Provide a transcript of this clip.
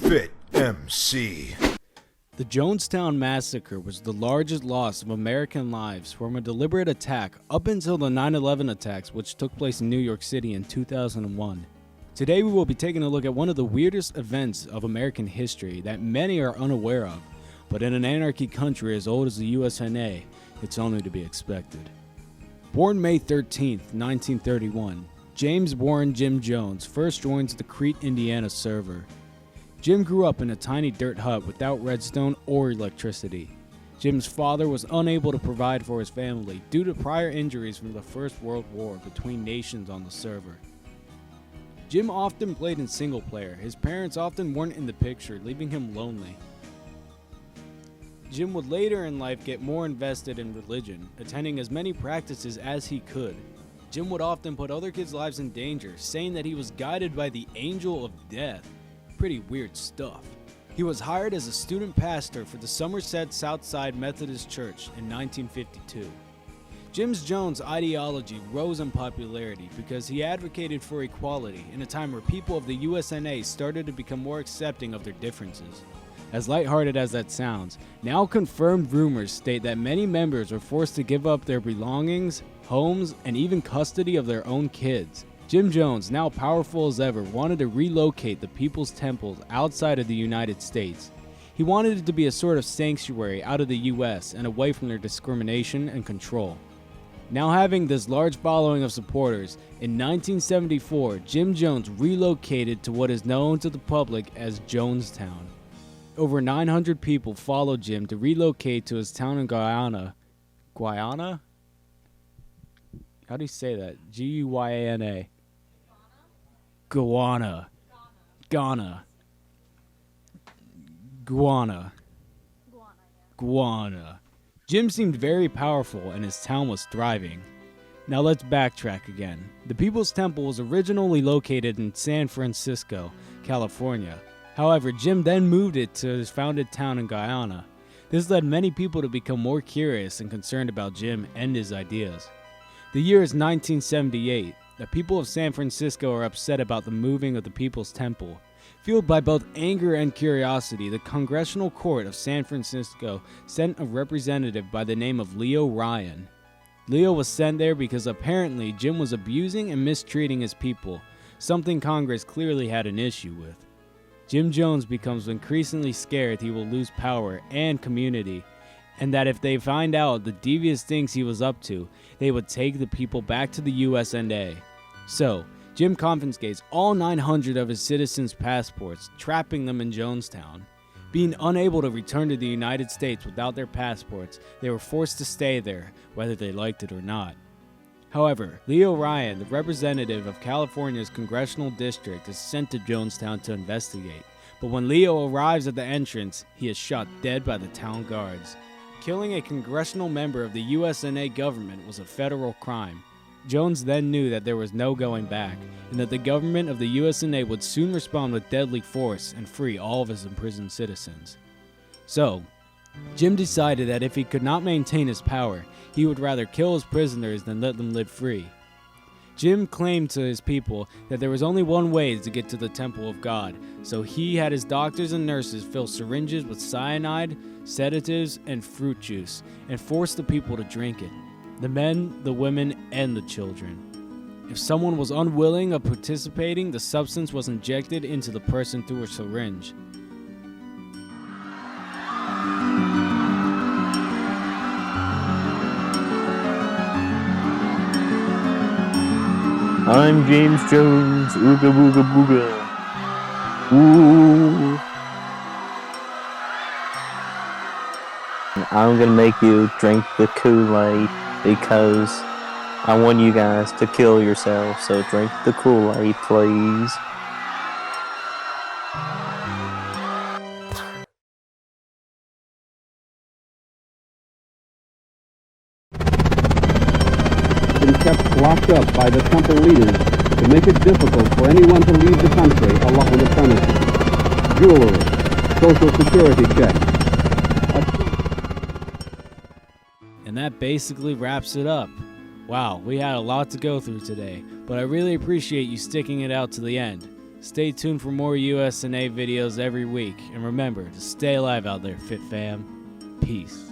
Fit MC. The Jonestown Massacre was the largest loss of American lives from a deliberate attack up until the 9/11 attacks, which took place in New York City in 2001. Today we will be taking a look at one of the weirdest events of American history that many are unaware of, but in an anarchy country as old as the USA, it's only to be expected. Born May 13th, 1931, James Warren Jim Jones first joins the Crete, Indiana server. Jim grew up in a tiny dirt hut without redstone or electricity. Jim's father was unable to provide for his family due to prior injuries from the First World War between nations on the server. Jim often played in single player. His parents often weren't in the picture, leaving him lonely. Jim would later in life get more invested in religion, attending as many practices as he could. Jim would often put other kids' lives in danger, saying that he was guided by the angel of death. Pretty weird stuff. He was hired as a student pastor for the Somerset Southside Methodist Church in 1952. Jim Jones' ideology rose in popularity because he advocated for equality in a time where people of the USA started to become more accepting of their differences. As lighthearted as that sounds, now confirmed rumors state that many members were forced to give up their belongings, homes, and even custody of their own kids. Jim Jones, now powerful as ever, wanted to relocate the People's Temples outside of the United States. He wanted it to be a sort of sanctuary out of the US and away from their discrimination and control. Now having this large following of supporters, in 1974, Jim Jones relocated to what is known to the public as Jonestown. Over 900 people followed Jim to relocate to his town in Guyana. Guyana? How do you say that? Guyana. Ghana. Jim seemed very powerful and his town was thriving. Now let's backtrack again. The People's Temple was originally located in San Francisco, California. However, Jim then moved it to his founded town in Guyana. This led many people to become more curious and concerned about Jim and his ideas. The year is 1978. The people of San Francisco are upset about the moving of the People's Temple. Fueled by both anger and curiosity, the Congressional Court of San Francisco sent a representative by the name of Leo Ryan. Leo was sent there because apparently Jim was abusing and mistreating his people, something Congress clearly had an issue with. Jim Jones becomes increasingly scared he will lose power and community, and that if they find out the devious things he was up to, they would take the people back to the USA. So, Jim confiscates all 900 of his citizens' passports, trapping them in Jonestown. Being unable to return to the United States without their passports, they were forced to stay there, whether they liked it or not. However, Leo Ryan, the representative of California's congressional district, is sent to Jonestown to investigate. But when Leo arrives at the entrance, he is shot dead by the town guards. Killing a congressional member of the USA government was a federal crime. Jones then knew that there was no going back, and that the government of the USA would soon respond with deadly force and free all of his imprisoned citizens. So, Jim decided that if he could not maintain his power, he would rather kill his prisoners than let them live free. Jim claimed to his people that there was only one way to get to the Temple of God, so he had his doctors and nurses fill syringes with cyanide, sedatives, and fruit juice, and force the people to drink it. The men, the women, and the children. If someone was unwilling of participating, the substance was injected into the person through a syringe. I'm James Jones, ooga booga booga. Ooh. I'm gonna make you drink the Kool-Aid because I want you guys to kill yourselves, so drink the Kool-Aid, please. Been kept locked up by the temple leaders to make it difficult for anyone to leave the country along with the premises. Jewelry, social security checks. And that basically wraps it up. Wow, we had a lot to go through today, but I really appreciate you sticking it out to the end. Stay tuned for more USNA videos every week, and remember to stay alive out there, Fit Fam. Peace.